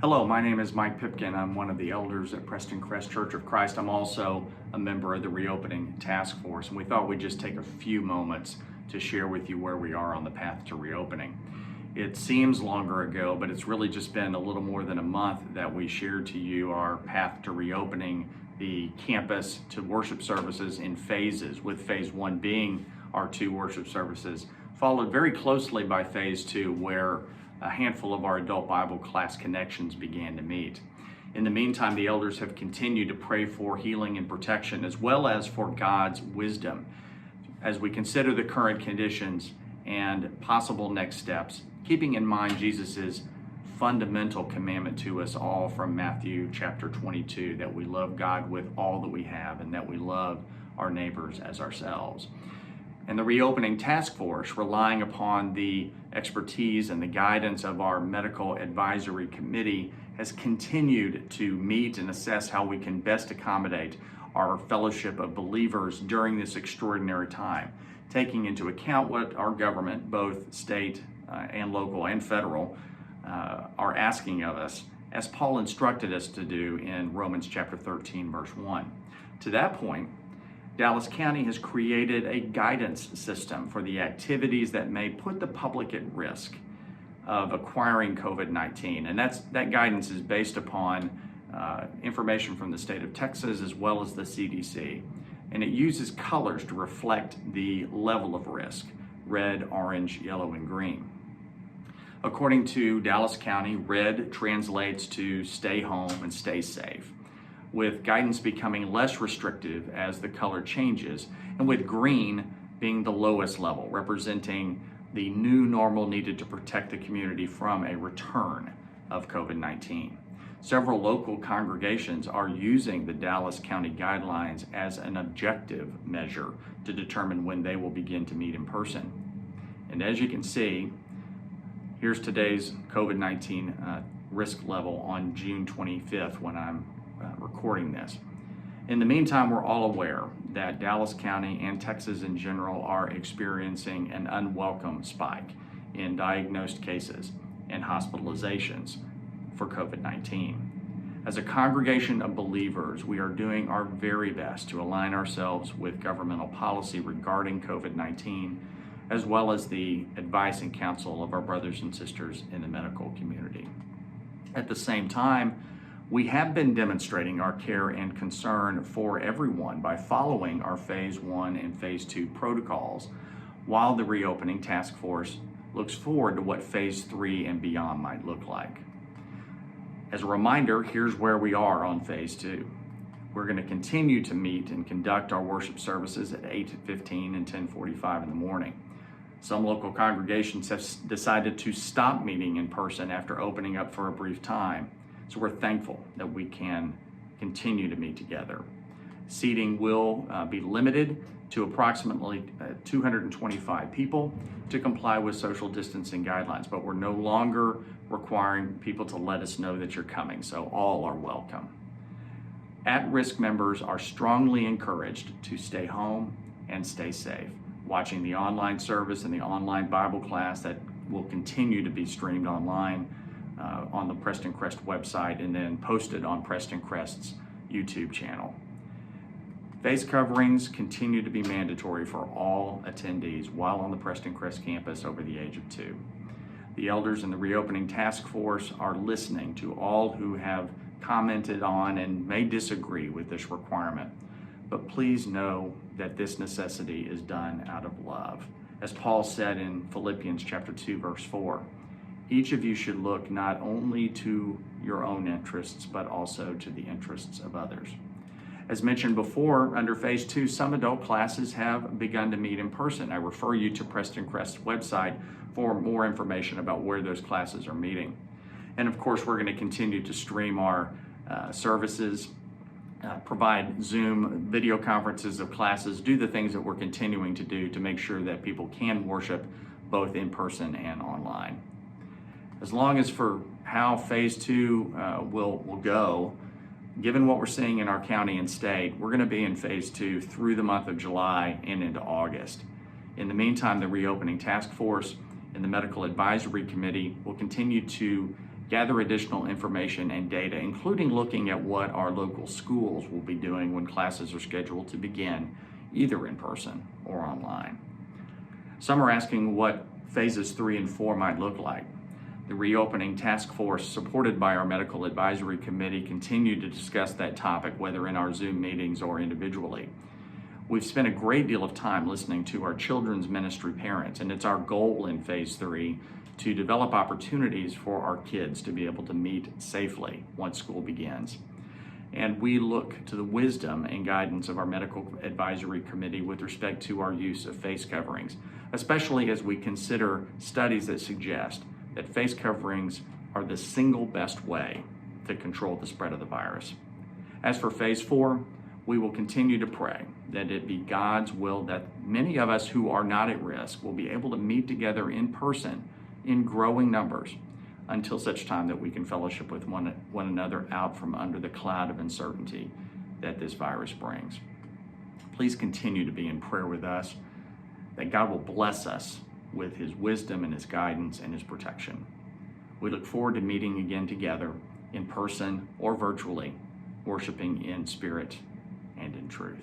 Hello, my name is Mike Pipkin. I'm one of the elders at Prestoncrest Church of Christ. I'm also a member of the Reopening Task Force, and we thought we'd just take a few moments to share with you where we are on the path to reopening. It seems longer ago, but it's really just been a little more than a month that we shared to you our path to reopening the campus to worship services in phases, with phase one being our 2 worship services, followed very closely by phase 2, where a handful of our adult Bible class connections began to meet. In the meantime, the elders have continued to pray for healing and protection, as well as for God's wisdom as we consider the current conditions and possible next steps, keeping in mind Jesus's fundamental commandment to us all from Matthew chapter 22, that we love God with all that we have and that we love our neighbors as ourselves. And the Reopening Task Force, relying upon the expertise and the guidance of our Medical Advisory Committee, has continued to meet and assess how we can best accommodate our fellowship of believers during this extraordinary time, taking into account what our government, both state and local and federal, are asking of us, as Paul instructed us to do in Romans chapter 13, verse 1. To that point, Dallas County has created a guidance system for the activities that may put the public at risk of acquiring COVID-19. And that guidance is based upon information from the state of Texas as well as the CDC. And it uses colors to reflect the level of risk: red, orange, yellow, and green. According to Dallas County, red translates to stay home and stay safe, with guidance becoming less restrictive as the color changes, and with green being the lowest level, representing the new normal needed to protect the community from a return of COVID-19. Several local congregations are using the Dallas County guidelines as an objective measure to determine when they will begin to meet in person. And as you can see, here's today's COVID-19 risk level on June 25th when I'm recording this. In the meantime, we're all aware that Dallas County and Texas in general are experiencing an unwelcome spike in diagnosed cases and hospitalizations for COVID-19. As a congregation of believers, we are doing our very best to align ourselves with governmental policy regarding COVID-19, as well as the advice and counsel of our brothers and sisters in the medical community. At the same time, we have been demonstrating our care and concern for everyone by following our phase 1 and phase 2 protocols, while the Reopening Task Force looks forward to what phase 3 and beyond might look like. As a reminder, here's where we are on phase 2. We're going to continue to meet and conduct our worship services at 8:15 and 10:45 in the morning. Some local congregations have decided to stop meeting in person after opening up for a brief time. So we're thankful that we can continue to meet together. Seating will be limited to approximately 225 people to comply with social distancing guidelines, but we're no longer requiring people to let us know that you're coming, so all are welcome. At-risk members are strongly encouraged to stay home and stay safe, watching the online service and the online Bible class that will continue to be streamed online on the Prestoncrest website and then posted on Prestoncrest's YouTube channel. Face coverings continue to be mandatory for all attendees while on the Prestoncrest campus over the age of 2. The elders and the Reopening Task Force are listening to all who have commented on and may disagree with this requirement. But please know that this necessity is done out of love. As Paul said in Philippians chapter 2, verse 4, each of you should look not only to your own interests, but also to the interests of others. As mentioned before, under phase 2, some adult classes have begun to meet in person. I refer you to Prestoncrest's website for more information about where those classes are meeting. And of course, we're going to continue to stream our services, provide Zoom video conferences of classes, do the things that we're continuing to do to make sure that people can worship both in person and online. As long as for how phase 2 will go, given what we're seeing in our county and state, we're going to be in phase 2 through the month of July and into August. In the meantime, the Reopening Task Force and the Medical Advisory Committee will continue to gather additional information and data, including looking at what our local schools will be doing when classes are scheduled to begin, either in person or online. Some are asking what phases 3 and 4 might look like. The reopening task force, supported by our medical advisory committee, continue to discuss that topic, whether in our Zoom meetings or individually. We've spent a great deal of time listening to our children's ministry parents, and it's our goal in phase 3 to develop opportunities for our kids to be able to meet safely once school begins. And we look to the wisdom and guidance of our medical advisory committee with respect to our use of face coverings, especially as we consider studies that suggest that face coverings are the single best way to control the spread of the virus. As for phase 4, we will continue to pray that it be God's will that many of us who are not at risk will be able to meet together in person in growing numbers until such time that we can fellowship with one another out from under the cloud of uncertainty that this virus brings. Please continue to be in prayer with us, that God will bless us with his wisdom and his guidance and his protection. We look forward to meeting again together in person or virtually, worshiping in spirit and in truth.